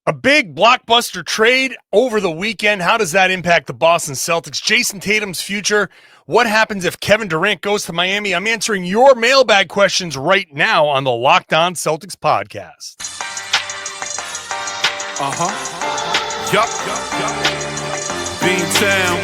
A big blockbuster trade over the weekend. How does that impact the Boston Celtics? Jayson Tatum's future. What happens if Kevin Durant goes to Miami? I'm answering your mailbag questions right now on the Locked On Celtics podcast. Beantown,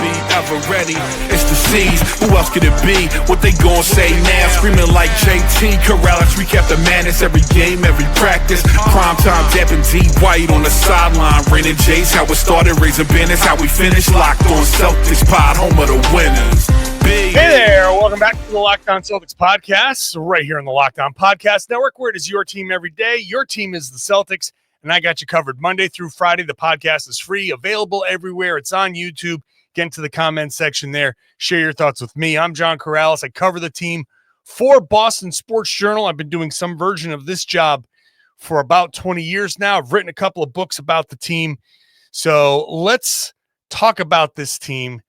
be ever ready. It's the C's. Who else could it be? What they gon' say now? Screaming like JT. Karalis, recap the madness every game, every practice. Prime time, Depp and D White on the sideline. Raining J's, how it started, raising banners, how we finished. Locked on Celtics pod, home of the winners. Hey there, welcome back to the Locked On Celtics podcast, right here on the Locked On Podcast Network, where it is your team every day. Your team is the Celtics, and I got you covered Monday through Friday. The podcast is free, available everywhere. It's on YouTube. Get into the comment section there. Share your thoughts with me. I'm John Karalis. I cover the team for Boston Sports Journal. I've been doing some version of this job for about 20 years now. I've written a couple of books about the team. So let's talk about this team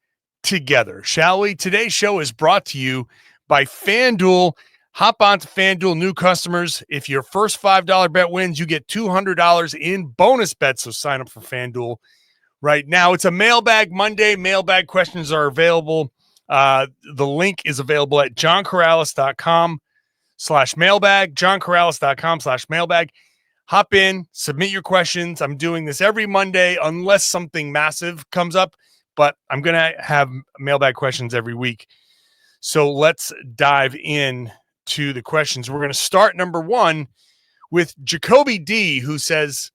together, shall we? Today's show is brought to you by FanDuel. Hop on to FanDuel, new customers. If your first $5 bet wins, you get $200 in bonus bets. So sign up for FanDuel right now. It's a Mailbag Monday. Mailbag questions are available. The link is available at johnkaralis.com/mailbag, johnkaralis.com/mailbag. Hop in, submit your questions. I'm doing this every Monday unless something massive comes up, but I'm going to have mailbag questions every week. So let's dive in to the questions. We're going to start number one with Jacoby D, who says,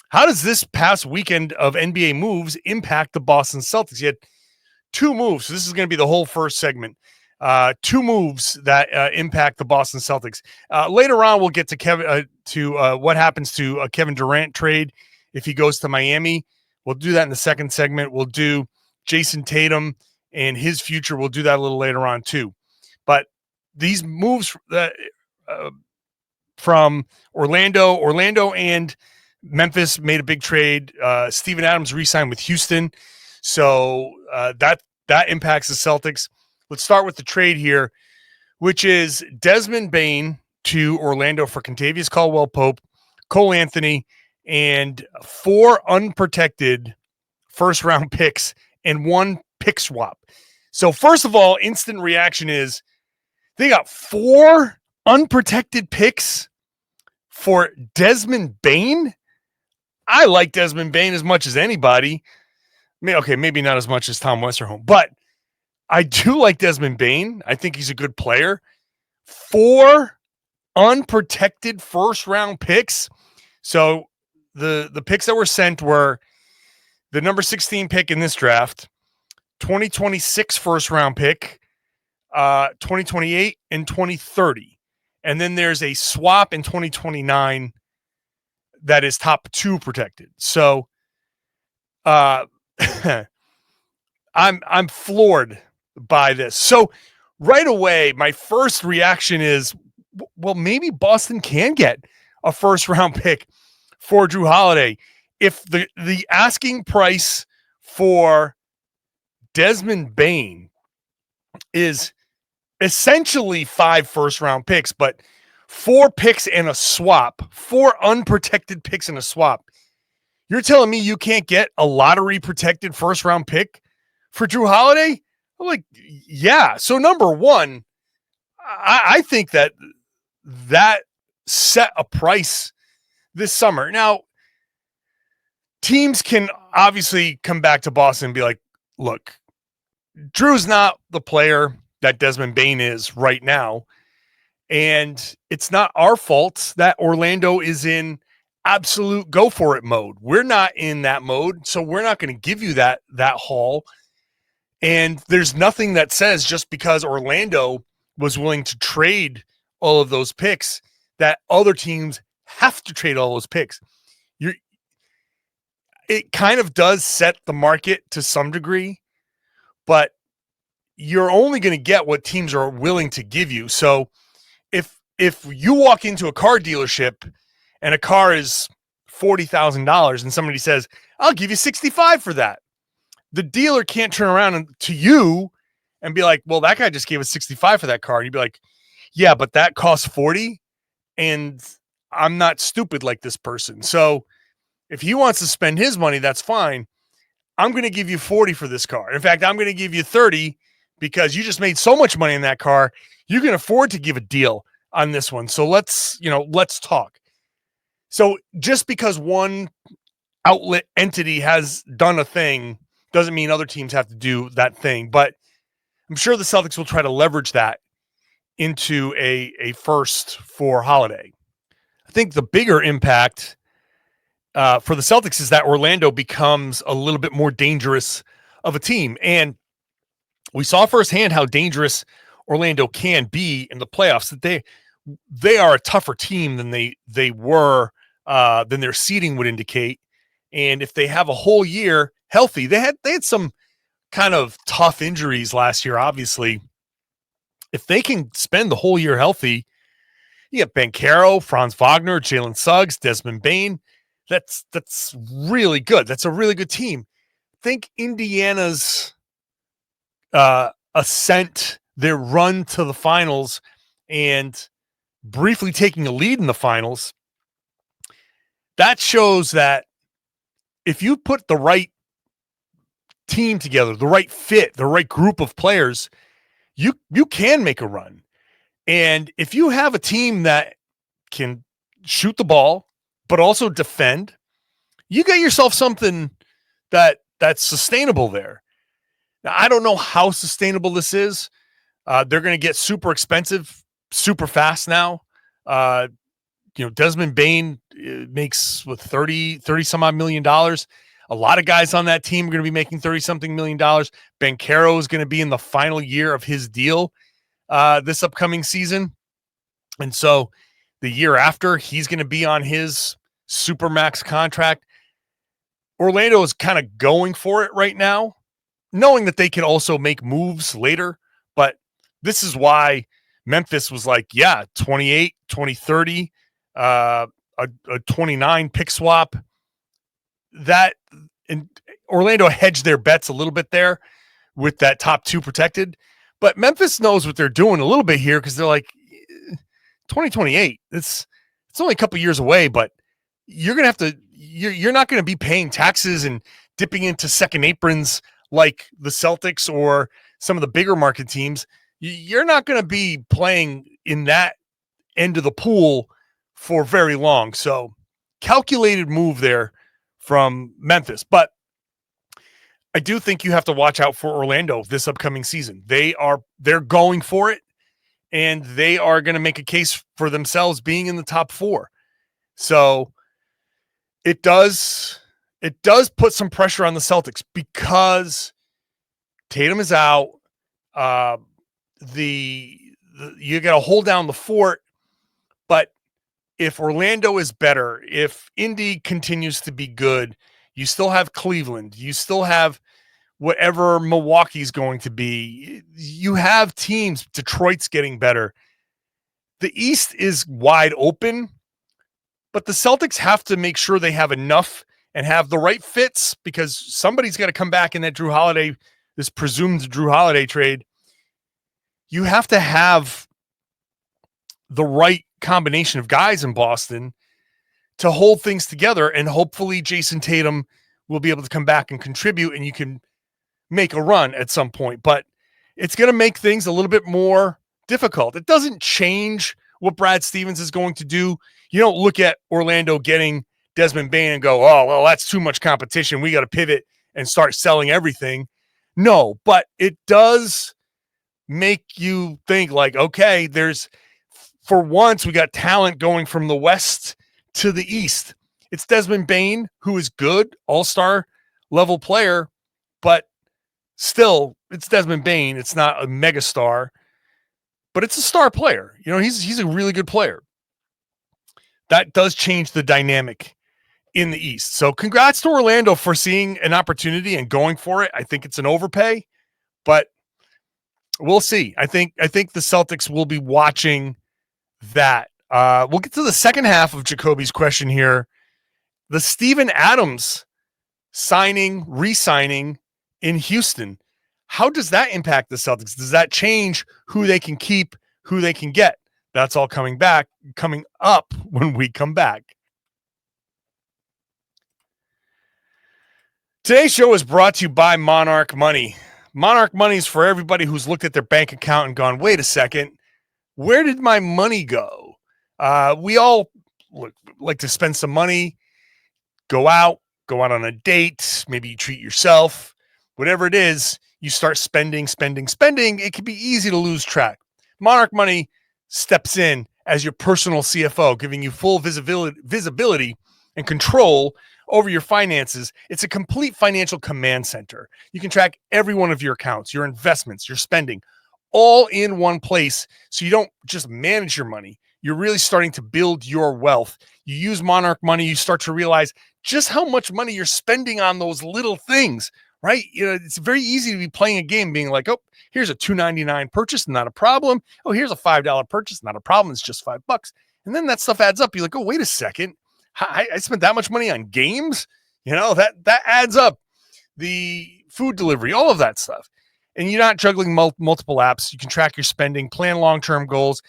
how does this past weekend of NBA moves impact the Boston Celtics? He had two moves. So this is going to be the whole first segment. Two moves that impact the Boston Celtics. Later on, we'll get to what happens to a Kevin Durant trade if he goes to Miami. We'll do that in the second segment. We'll do Jayson Tatum and his future. We'll do that a little later on too. But these moves from Orlando and Memphis made a big trade. Steven Adams re-signed with Houston. So that impacts the Celtics. Let's start with the trade here, which is Desmond Bane to Orlando for Kentavious Caldwell-Pope, Cole Anthony, and 4 unprotected first-round picks and 1 pick swap. So first of all, instant reaction is they got 4 unprotected picks for Desmond Bane. I like Desmond Bane as much as anybody. Okay, maybe not as much as Tom Westerholm, but I do like Desmond Bane. I think he's a good player. 4 unprotected first-round picks. So the picks that were sent were the number 16 pick in this draft, 2026 first-round pick, 2028 and 2030. And then there's a swap in 2029 that is top 2 protected. So I'm floored by this. So right away, my first reaction is, well, maybe Boston can get a first-round pick for Jrue Holiday. If the asking price for Desmond Bane is essentially 5 first-round picks, but 4 picks and a swap, 4 unprotected picks and a swap, you're telling me you can't get a lottery-protected first-round pick for Jrue Holiday? I'm like, yeah. So number one, I think that set a price this summer. Now, teams can obviously come back to Boston and be like, look, Drew's not the player that Desmond Bane is right now. And it's not our fault that Orlando is in absolute go for it mode. We're not in that mode. So we're not going to give you that haul. And there's nothing that says just because Orlando was willing to trade all of those picks that other teams have to trade all those picks. It kind of does set the market to some degree, but you're only going to get what teams are willing to give you. So if you walk into a car dealership and a car is $40,000 and somebody says, I'll give you $65,000 for that, the dealer can't turn around to you and be like, well, that guy just gave us $65,000 for that car. And you'd be like, yeah, but that costs $40,000 and I'm not stupid like this person. So If he wants to spend his money, that's fine. I'm going to give you 40 for this car. In fact, I'm going to give you 30 because you just made so much money in that car. You can afford to give a deal on this one. So let's talk. So just because one outlet entity has done a thing doesn't mean other teams have to do that thing. But I'm sure the Celtics will try to leverage that into a first for Holiday. I think the bigger impact for the Celtics is that Orlando becomes a little bit more dangerous of a team. And we saw firsthand how dangerous Orlando can be in the playoffs, that they are a tougher team than they were, than their seeding would indicate. And if they have a whole year healthy, they had some kind of tough injuries last year, obviously. If they can spend the whole year healthy, you get Banchero, Franz Wagner, Jalen Suggs, Desmond Bane. That's really good. That's a really good team. Think Indiana's ascent, their run to the finals, and briefly taking a lead in the finals. That shows that if you put the right team together, the right fit, the right group of players, you can make a run. And if you have a team that can shoot the ball but also defend, you get yourself something that's sustainable there. Now, I don't know how sustainable this is. They're going to get super expensive super fast now. Desmond Bane makes with 30 some odd $30 million. A lot of guys on that team are going to be making 30 something $30 million. Banchero is going to be in the final year of his deal this upcoming season. And so the year after, he's going to be on his supermax contract. Orlando is kind of going for it right now, knowing that they can also make moves later. But this is why Memphis was like, yeah, 28, 2030, a 29 pick swap. That, and Orlando hedged their bets a little bit there with that top two protected. But Memphis knows what they're doing a little bit here, because they're like, 2028, it's only a couple years away, but you're going to have to, you're not going to be paying taxes and dipping into second aprons like the Celtics or some of the bigger market teams. You're not going to be playing in that end of the pool for very long. So calculated move there from Memphis. But I do think you have to watch out for Orlando this upcoming season. They're going for it, and they are going to make a case for themselves being in the top four. So it does put some pressure on the Celtics because Tatum is out. You got to hold down the fort, but if Orlando is better, if Indy continues to be good, you still have Cleveland, you still have whatever Milwaukee's going to be. You have teams. Detroit's getting better. The East is wide open, but the Celtics have to make sure they have enough and have the right fits, because somebody's got to come back in that this presumed Drew Holiday trade. You have to have the right combination of guys in Boston to hold things together, and hopefully Jayson Tatum will be able to come back and contribute, and you can make a run at some point. But it's going to make things a little bit more difficult. It doesn't change what Brad Stevens is going to do. You don't look at Orlando getting Desmond Bane and go, oh, well, that's too much competition, we got to pivot and start selling everything. No, but it does make you think like, okay, for once, we got talent going from the West to the East. It's Desmond Bane, who is good, all-star level player, but still, it's Desmond Bane. It's not a megastar, but it's a star player. He's a really good player. That does change the dynamic in the East. So congrats to Orlando for seeing an opportunity and going for it. I think it's an overpay, but we'll see. I think the Celtics will be watching that. We'll get to the second half of Jacoby's question here. The Steven Adams re-signing in Houston. How does that impact the Celtics? Does that change who they can keep, who they can get? That's all coming up when we come back. Today's show is brought to you by Monarch Money. Monarch Money is for everybody who's looked at their bank account and gone, wait a second, where did my money go? We all like to spend some money, go out on a date, maybe you treat yourself, whatever it is, you start spending. It can be easy to lose track. Monarch Money steps in as your personal CFO, giving you full visibility and control over your finances. It's a complete financial command center. You can track every one of your accounts, your investments, your spending, all in one place. So you don't just manage your money. You're really starting to build your wealth. You use Monarch Money, you start to realize just how much money you're spending on those little things, right? You know, it's very easy to be playing a game being like, oh, here's a $2.99 purchase, not a problem. Oh, here's a $5 purchase, not a problem. It's just $5. And then that stuff adds up. You're like, oh, wait a second. I spent that much money on games, you know, that adds up. The food delivery, all of that stuff. And you're not juggling multiple apps. You can track your spending, plan long-term goals,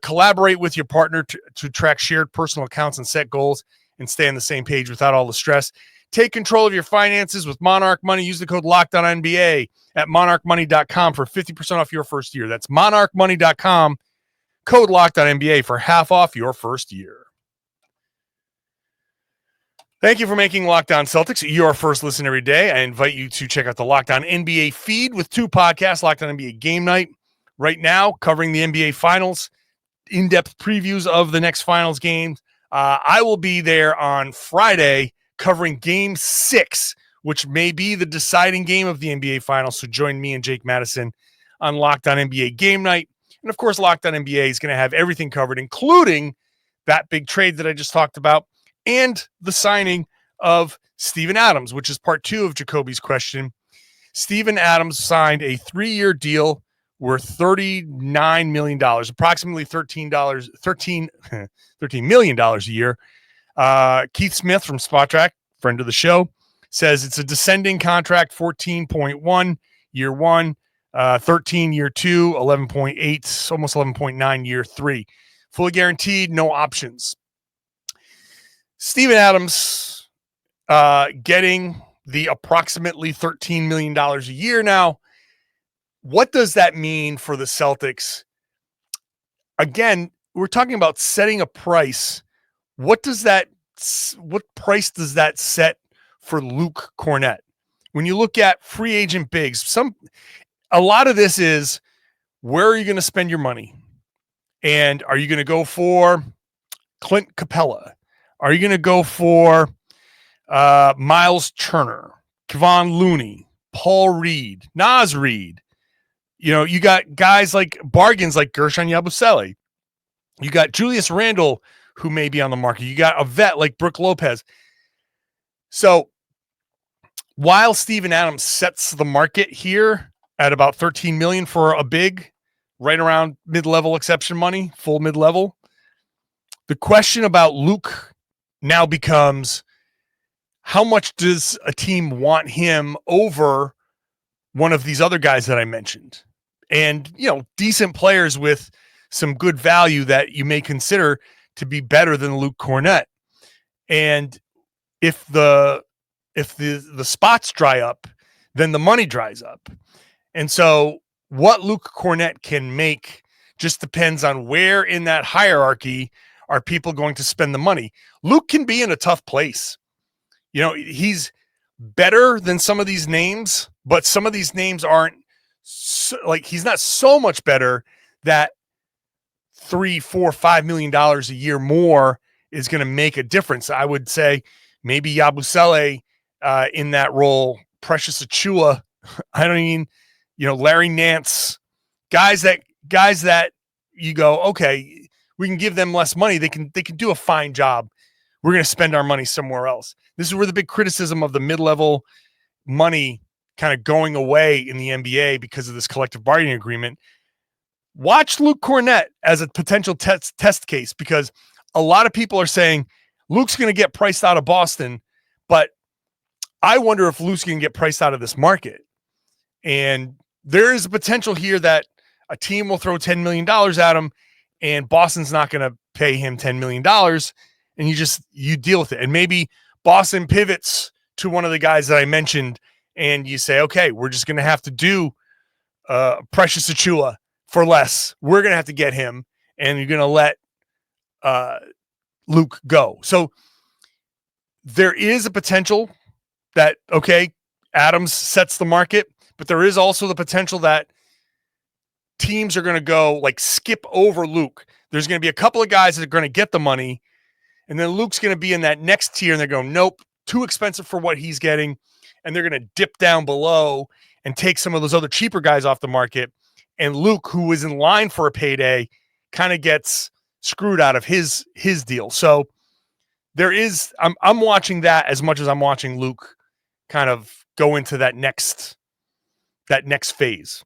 collaborate with your partner to track shared personal accounts and set goals and stay on the same page without all the stress. Take control of your finances with Monarch Money. Use the code LOCKEDONNBA at monarchmoney.com for 50% off your first year. That's monarchmoney.com, code LOCKEDONNBA for half off your first year. Thank you for making Locked On Celtics your first listen every day. I invite you to check out the Locked On NBA feed with two podcasts, Locked On NBA Game Night, right now covering the NBA Finals, in-depth previews of the next Finals games. I will be there on Friday covering Game 6, which may be the deciding game of the NBA Finals. So join me and Jake Madison on Locked On NBA Game Night. And, of course, Locked On NBA is going to have everything covered, including that big trade that I just talked about, and the signing of Steven Adams, which is part 2 of Jacoby's question. Steven Adams signed a 3-year deal worth $39 million, approximately $13 million a year. Keith Smith from Spot Track, friend of the show, says it's a descending contract, 14.1 year 1, 13 year 2, 11.8, almost 11.9 year 3. Fully guaranteed, no options. Steven Adams getting the approximately $13 million a year now. What does that mean for the Celtics? Again, we're talking about setting a price. What price does that set for Luke Kornet? When you look at free agent bigs, a lot of this is, where are you going to spend your money? And are you going to go for Clint Capella? Are you going to go for Miles Turner, Kevon Looney, Paul Reed, Naz Reid? You know, you got guys like bargains like Gershon Yabusele. You got Julius Randle, who may be on the market. You got a vet like Brook Lopez. So while Steven Adams sets the market here at about $13 million for a big, right around mid-level exception money, full mid-level, the question about Luke now becomes, how much does a team want him over one of these other guys that I mentioned? And, you know, decent players with some good value that you may consider to be better than Luke Kornet. And if the spots dry up, then the money dries up. And so what Luke Kornet can make just depends on where in that hierarchy are people going to spend the money. Luke can be in a tough place. You know, he's better than some of these names, but some of these names aren't he's not so much better that $3, $4, $5 million a year more is going to make a difference. I would say maybe Yabusele in that role, Precious Achiuwa, Larry Nance, guys that you go, okay, we can give them less money. They can do a fine job. We're going to spend our money somewhere else. This is where the big criticism of the mid-level money kind of going away in the NBA because of this collective bargaining agreement. Watch Luke Kornet as a potential test case, because a lot of people are saying Luke's going to get priced out of Boston, but I wonder if Luke's going to get priced out of this market. And there is a potential here that a team will throw $10 million at him and Boston's not going to pay him $10 million. And you deal with it. And maybe Boston pivots to one of the guys that I mentioned, and you say, okay, we're just going to have to do Precious Achiuwa for less. We're going to have to get him, and you're going to let Luke go. So there is a potential that, okay, Adams sets the market, but there is also the potential that teams are going to go like skip over Luke. There's going to be a couple of guys that are going to get the money, and then Luke's going to be in that next tier, and they're going, nope, too expensive for what he's getting, and they're going to dip down below and take some of those other cheaper guys off the market, and Luke, who is in line for a payday, kind of gets screwed out of his deal. So there is, I'm watching that as much as I'm watching Luke kind of go into that next phase.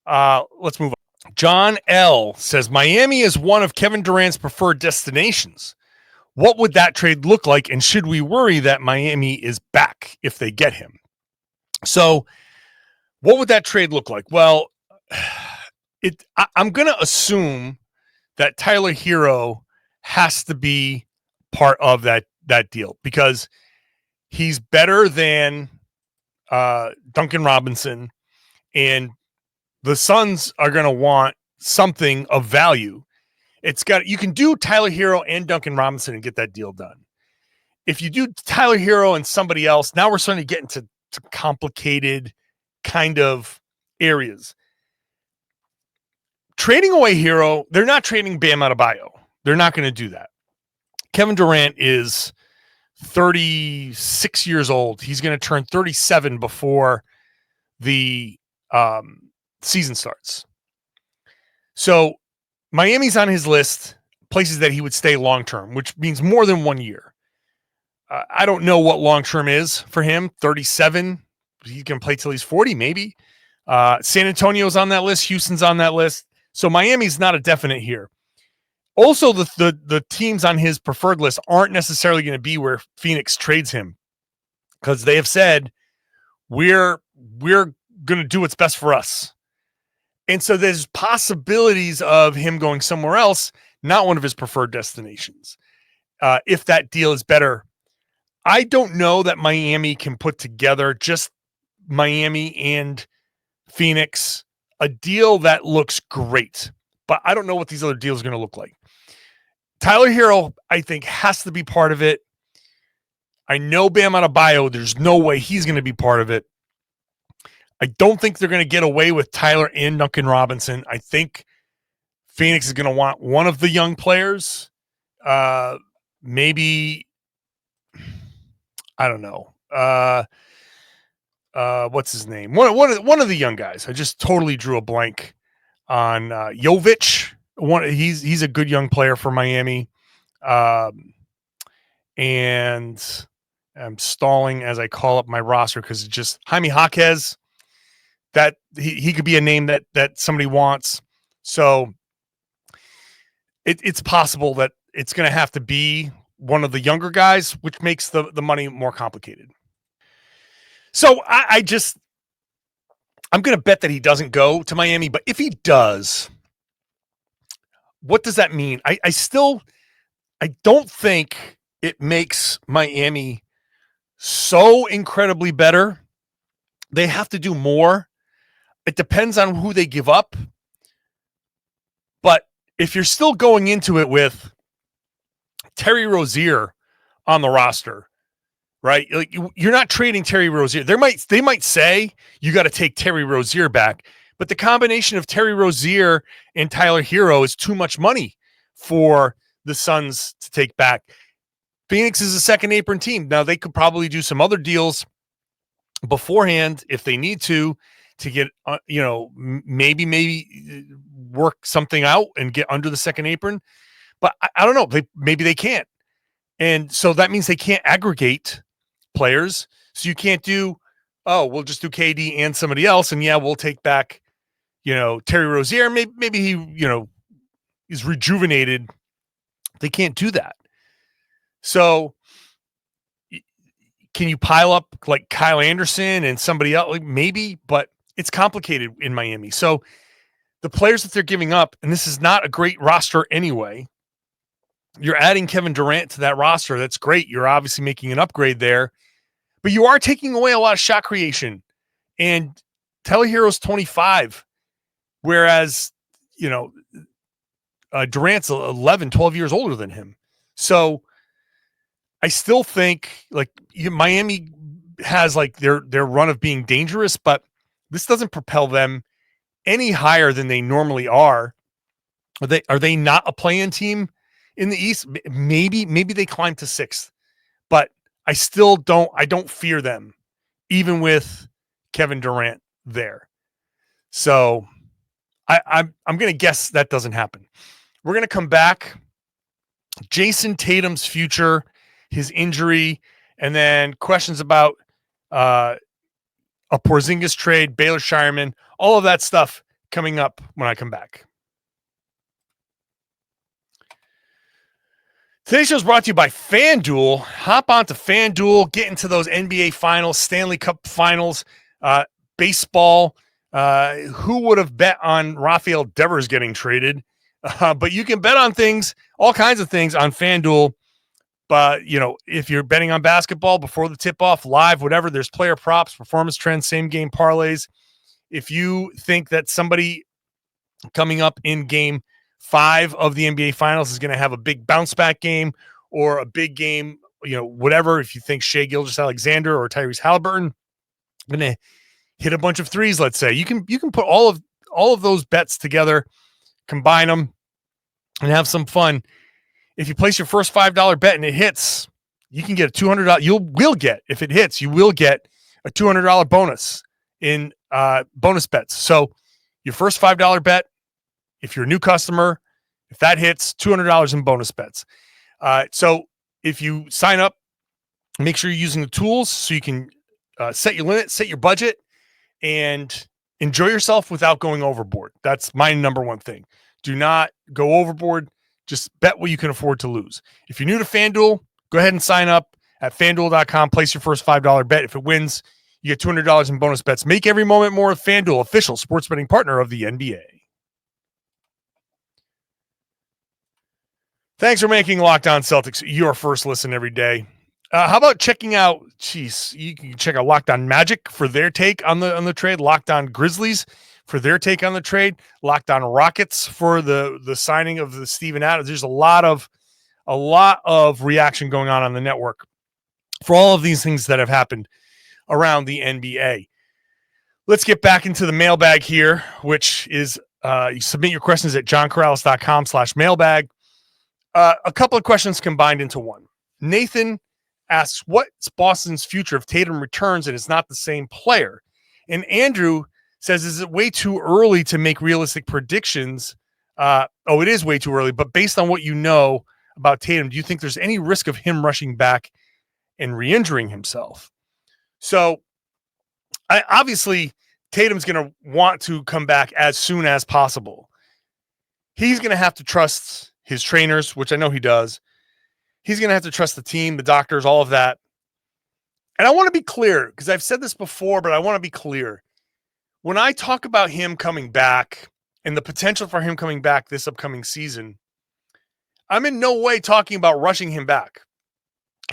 Let's move on. John L. says, Miami is one of Kevin Durant's preferred destinations. What would that trade look like? And should we worry that Miami is back if they get him? So what would that trade look like? Well, I'm going to assume that Tyler Hero has to be part of that deal because he's better than Duncan Robinson, and the Suns are going to want something of value. You can do Tyler Hero and Duncan Robinson and get that deal done. If you do Tyler Hero and somebody else, now we're starting to get into complicated kind of areas. Trading away Hero, they're not trading Bam Adebayo. They're not going to do that. Kevin Durant is 36 years old. He's going to turn 37 before the season starts. So Miami's on his list, places that he would stay long-term, which means more than 1 year. I don't know what long-term is for him. 37, he can play till he's 40, maybe. San Antonio's on that list. Houston's on that list. So Miami's not a definite here. Also, the teams on his preferred list aren't necessarily going to be where Phoenix trades him, because they have said, we're going to do what's best for us. And so there's possibilities of him going somewhere else, not one of his preferred destinations, if that deal is better. I don't know that Miami can put together, just Miami and Phoenix, a deal that looks great. But I don't know what these other deals are going to look like. Tyler Hero, I think, has to be part of it. I know Bam Adebayo, there's no way he's going to be part of it. I don't think they're going to get away with Tyler and Duncan Robinson. I think Phoenix is going to want one of the young players. Maybe, I don't know. What's his name? One of the young guys. I just totally drew a blank on Jovic. He's a good young player for Miami. And I'm stalling as I call up my roster because it's just Jaime Jaquez. That he could be a name that somebody wants. So it's possible that it's going to have to be one of the younger guys, which makes the money more complicated. So I'm going to bet that he doesn't go to Miami, but if he does, what does that mean? I don't think it makes Miami so incredibly better. They have to do more. It depends on who they give up. But if you're still going into it with Terry Rozier on the roster, right? Like, you're not trading Terry Rozier. They might say you got to take Terry Rozier back, but the combination of Terry Rozier and Tyler Hero is too much money for the Suns to take back. Phoenix is a second apron team. Now, they could probably do some other deals beforehand if they need to get, maybe work something out and get under the second apron. But I don't know. Maybe they can't. And so that means they can't aggregate players. So you can't do, we'll just do KD and somebody else. And we'll take back, Terry Rozier. Maybe he, is rejuvenated. They can't do that. So can you pile up like Kyle Anderson and somebody else? Like, maybe, but it's complicated in Miami. So the players that they're giving up, and this is not a great roster anyway. You're adding Kevin Durant to that roster. That's great. You're obviously making an upgrade there. but you are taking away a lot of shot creation. And Tyler Hero's 25, whereas, Durant's 11, 12 years older than him. So I still think Miami has their run of being dangerous, but this doesn't propel them any higher than they normally are. Are they not a play-in team in the East? Maybe they climb to 6th, but I don't fear them, even with Kevin Durant there. So I'm going to guess that doesn't happen. We're going to come back. Jayson Tatum's future, his injury, and then questions about a Porzingis trade, Baylor Scheierman, all of that stuff coming up when I come back. Today's show is brought to you by FanDuel. Hop onto FanDuel, get into those NBA Finals, Stanley Cup Finals, baseball. Who would have bet on Rafael Devers getting traded? But you can bet on things, all kinds of things on FanDuel. But, if you're betting on basketball before the tip-off, live, whatever, there's player props, performance trends, same-game parlays. If you think that somebody coming up in Game 5 of the NBA Finals is going to have a big bounce-back game or a big game, whatever, if you think Shai Gilgeous-Alexander or Tyrese Halliburton going to hit a bunch of threes, let's say, you can put all of those bets together, combine them, and have some fun. If you place your first $5 bet and it hits, you can get a $200. If it hits, you will get a $200 bonus in bonus bets. So your first $5 bet, if you're a new customer, if that hits, $200 in bonus bets. So if you sign up, make sure you're using the tools so you can set your limit, set your budget, and enjoy yourself without going overboard. That's my number one thing. Do not go overboard. Just bet what you can afford to lose. If you're new to FanDuel, go ahead and sign up at FanDuel.com. Place your first $5 bet. If it wins, you get $200 in bonus bets. Make every moment more with FanDuel, official sports betting partner of the NBA. Thanks for making Locked On Celtics your first listen every day. How about checking out, you can check out Locked On Magic for their take on the trade, Locked On Grizzlies for their take on the trade, Locked On Rockets for the signing of the Steven Adams. There's a lot of reaction going on the network for all of these things that have happened around the NBA. Let's get back into the mailbag here, which is you submit your questions at johnkaralis.com/mailbag. A couple of questions combined into one. Nathan asks, what's Boston's future if Tatum returns and is not the same player? And Andrew says, is it way too early to make realistic predictions? It is way too early, but based on what you know about Tatum, do you think there's any risk of him rushing back and re-injuring himself? So obviously Tatum's going to want to come back as soon as possible. He's going to have to trust his trainers, which I know he does. He's going to have to trust the team, the doctors, all of that. And I want to be clear, because I've said this before, but I want to be clear. When I talk about him coming back and the potential for him coming back this upcoming season, I'm in no way talking about rushing him back.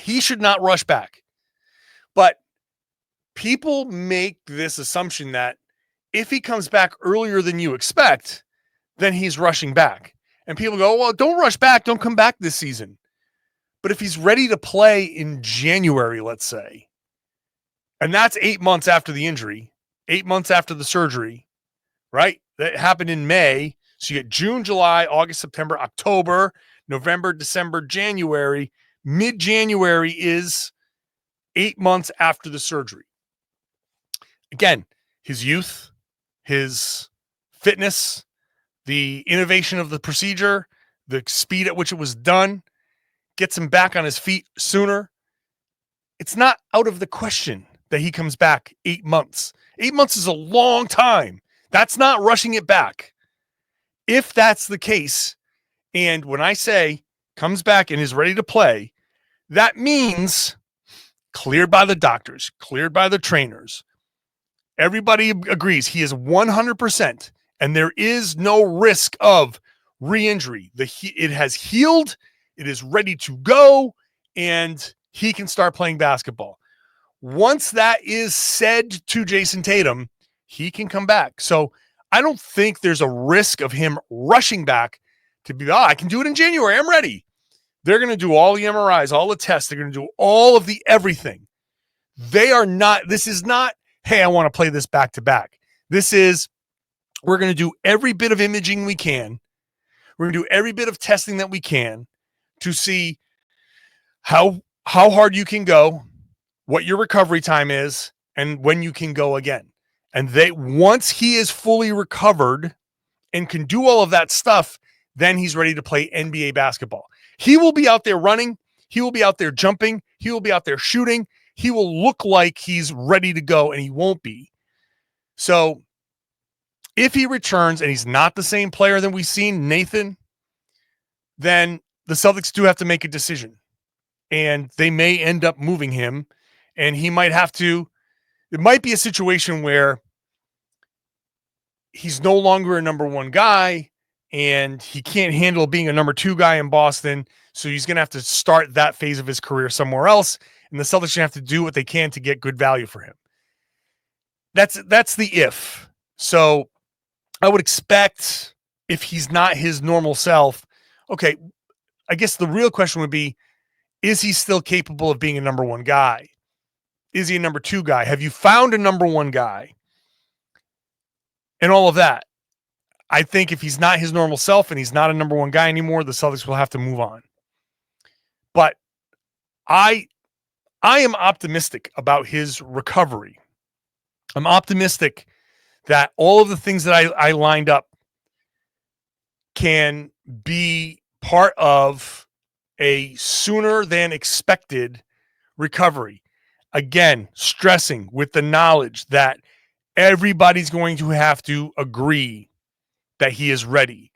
He should not rush back. But people make this assumption that if he comes back earlier than you expect, then he's rushing back. And people go, well, don't rush back. Don't come back this season. But if he's ready to play in January, let's say, and that's 8 months after the injury, 8 months after the surgery, right? That happened in May. So you get June, July, August, September, October, November, December, January. Mid-January is 8 months after the surgery. Again, his youth, his fitness, the innovation of the procedure, the speed at which it was done, gets him back on his feet sooner. It's not out of the question that he comes back 8 months. 8 months is a long time. That's not rushing it back. If that's the case, and when I say comes back and is ready to play, that means cleared by the doctors, cleared by the trainers. Everybody agrees he is 100%, and there is no risk of re-injury. It has healed. It is ready to go, and he can start playing basketball. once that is said to Jayson Tatum, he can come back. So I don't think there's a risk of him rushing back to be, I can do it in January. I'm ready. They're going to do all the MRIs, all the tests. They're going to do all of the everything. This is not, hey, I want to play this back to back. This is, we're going to do every bit of imaging we can. We're going to do every bit of testing that we can to see how hard you can go, what your recovery time is, and when you can go again. And once he is fully recovered and can do all of that stuff, then he's ready to play NBA basketball. He will be out there running. He will be out there jumping. He will be out there shooting. He will look like he's ready to go, and he won't be. So if he returns and he's not the same player that we've seen, Nathan, then the Celtics do have to make a decision. And they may end up moving him, and he might have to. It might be a situation where he's no longer a number one guy, and he can't handle being a number two guy in Boston. So he's going to have to start that phase of his career somewhere else. And the Celtics have to do what they can to get good value for him. That's the if. So I would expect, if he's not his normal self, okay, I guess the real question would be, is he still capable of being a number one guy? Is he a number two guy? Have you found a number one guy? And all of that. I think if he's not his normal self and he's not a number one guy anymore, the Celtics will have to move on. But I am optimistic about his recovery. I'm optimistic that all of the things that I lined up can be part of a sooner than expected recovery. Again, stressing with the knowledge that everybody's going to have to agree that he is ready.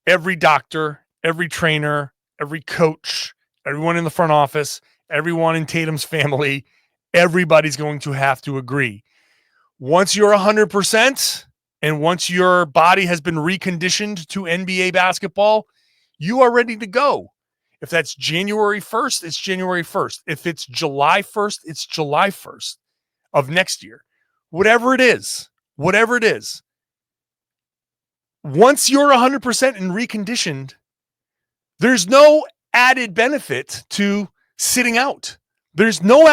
Every doctor, every trainer, every coach, everyone in the front office, everyone in Tatum's family, everybody's going to have to agree. Once you're 100% and once your body has been reconditioned to NBA basketball, you are ready to go. If that's January 1st, it's January 1st. If it's July 1st, it's July 1st of next year. Whatever it is. Once you're 100% and reconditioned, there's no added benefit to sitting out. There's no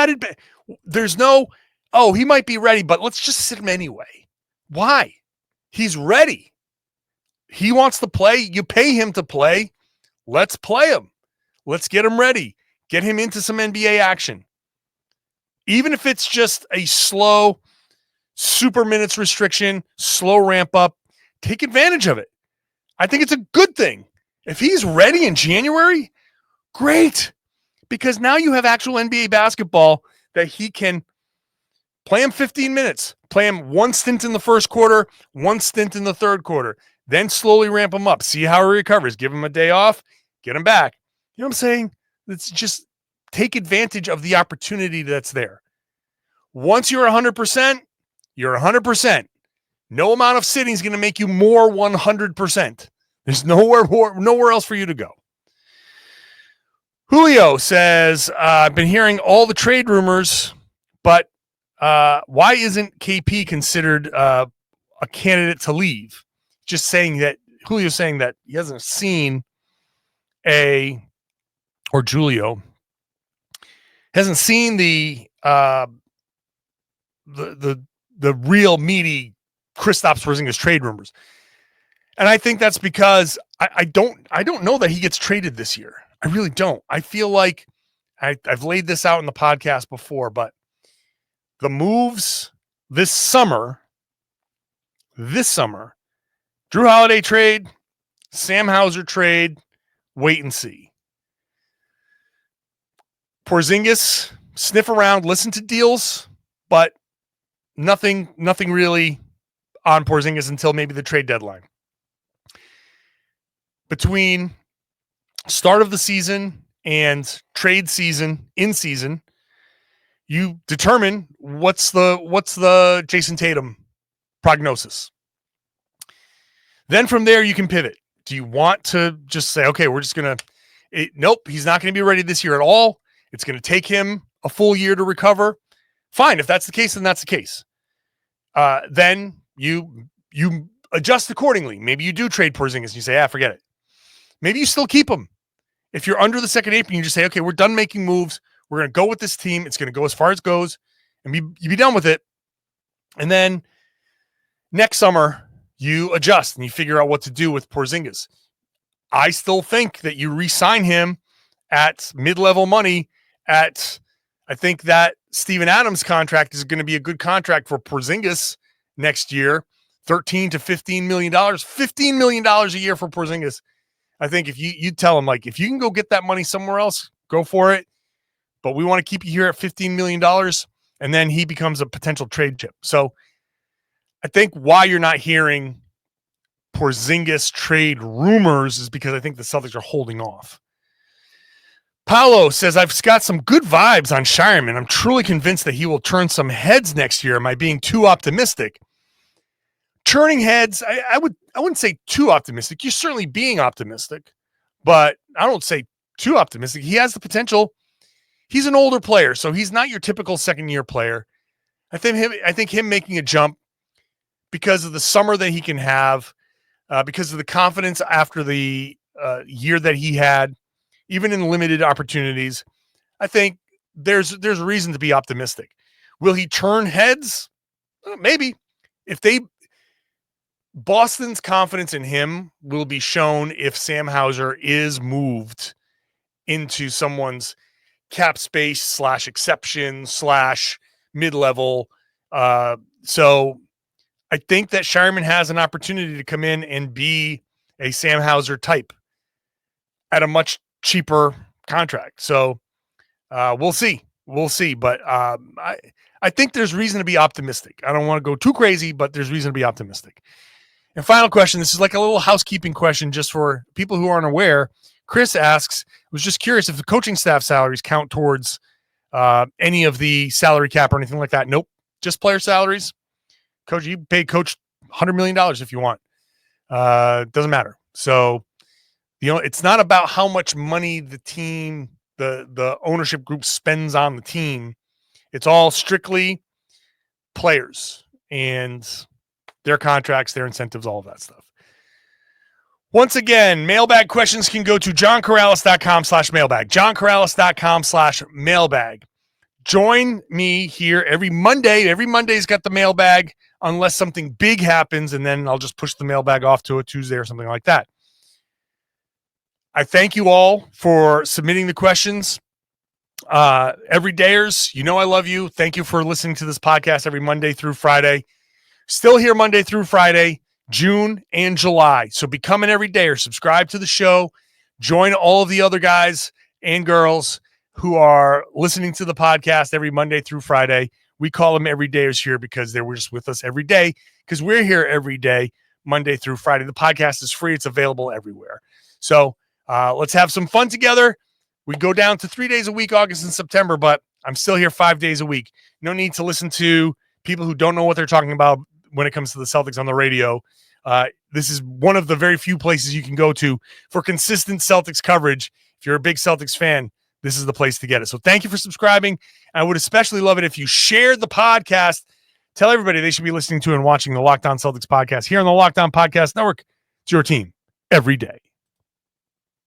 he might be ready, but let's just sit him anyway. Why? He's ready. He wants to play. You pay him to play. Let's play him. Let's get him ready. Get him into some NBA action. Even if it's just a slow super minutes restriction, slow ramp up, take advantage of it. I think it's a good thing. If he's ready in January, great. Because now you have actual NBA basketball that he can play him 15 minutes, play him one stint in the first quarter, one stint in the third quarter, then slowly ramp him up, see how he recovers, give him a day off, get him back. You know what I'm saying? Let's just take advantage of the opportunity that's there. Once you're 100%, you're 100%. No amount of sitting is going to make you more 100%. There's nowhere else for you to go. Julio says, I've been hearing all the trade rumors, but why isn't KP considered a candidate to leave? Just saying that Julio's saying that he hasn't seen Julio hasn't seen the real meaty Kristaps Porzingis trade rumors. And I think that's because I don't know that he gets traded this year. I really don't. I feel like I've laid this out in the podcast before, but the moves this summer, Drew Holiday trade, Sam Hauser trade, wait and see. Porzingis, sniff around, listen to deals, but nothing really on Porzingis until maybe the trade deadline. Between start of the season and trade season, in season, you determine what's the Jayson Tatum prognosis. Then from there, you can pivot. Do you want to just say, okay, we're just going to, nope, he's not going to be ready this year at all. It's going to take him a full year to recover. Fine. If that's the case, then that's the case. Then you adjust accordingly. Maybe you do trade Porzingis and you say, forget it. Maybe you still keep him. If you're under the second apron, you just say, okay, we're done making moves. We're going to go with this team. It's going to go as far as it goes, and you be done with it. And then next summer, you adjust and you figure out what to do with Porzingis. I still think that you re-sign him at mid-level money. I think that Steven Adams contract is going to be a good contract for Porzingis next year. $13 to $15 million. $15 million a year for Porzingis. I think if you tell him, like, if you can go get that money somewhere else, go for it. But we want to keep you here at $15 million. And then he becomes a potential trade chip. So I think why you're not hearing Porzingis trade rumors is because I think the Celtics are holding off. Paolo says, I've got some good vibes on Scheierman. I'm truly convinced that he will turn some heads next year. Am I being too optimistic? Turning heads, I wouldn't say too optimistic. You're certainly being optimistic, but I don't say too optimistic. He has the potential. He's an older player, so he's not your typical second-year player. I think him making a jump because of the summer that he can have, because of the confidence after the year that he had, even in limited opportunities, I think there's a reason to be optimistic. Will he turn heads? Maybe. Boston's confidence in him will be shown if Sam Hauser is moved into someone's cap space / exception / mid-level. So I think that Scheierman has an opportunity to come in and be a Sam Hauser type at a much cheaper contract. So we'll see. But I think there's reason to be optimistic. I don't want to go too crazy, but there's reason to be optimistic. And final question. This is like a little housekeeping question just for people who aren't aware. Chris asks, was just curious if the coaching staff salaries count towards any of the salary cap or anything like that. Nope. Just player salaries. Coach, you pay coach $100 million if you want. Doesn't matter. So, it's not about how much money the team, the ownership group spends on the team. It's all strictly players and their contracts, their incentives, all of that stuff. Once again, mailbag questions can go to johnkaralis.com/mailbag. johnkaralis.com/mailbag. Join me here every Monday. Every Monday's got the mailbag unless something big happens, and then I'll just push the mailbag off to a Tuesday or something like that. I thank you all for submitting the questions. Everydayers, I love you. Thank you for listening to this podcast every Monday through Friday. Still here Monday through Friday, June and July. So become an everydayer. Subscribe to the show. Join all of the other guys and girls who are listening to the podcast every Monday through Friday. We call them everydayers here because they were just with us every day because we're here every day, Monday through Friday. The podcast is free. It's available everywhere. So let's have some fun together. We go down to 3 days a week, August and September, but I'm still here 5 days a week. No need to listen to people who don't know what they're talking about when it comes to the Celtics on the radio. This is one of the very few places you can go to for consistent Celtics coverage. If you're a big Celtics fan, this is the place to get it. So thank you for subscribing. I would especially love it if you shared the podcast. Tell everybody they should be listening to and watching the Locked On Celtics podcast here on the Locked On Podcast Network. It's your team every day.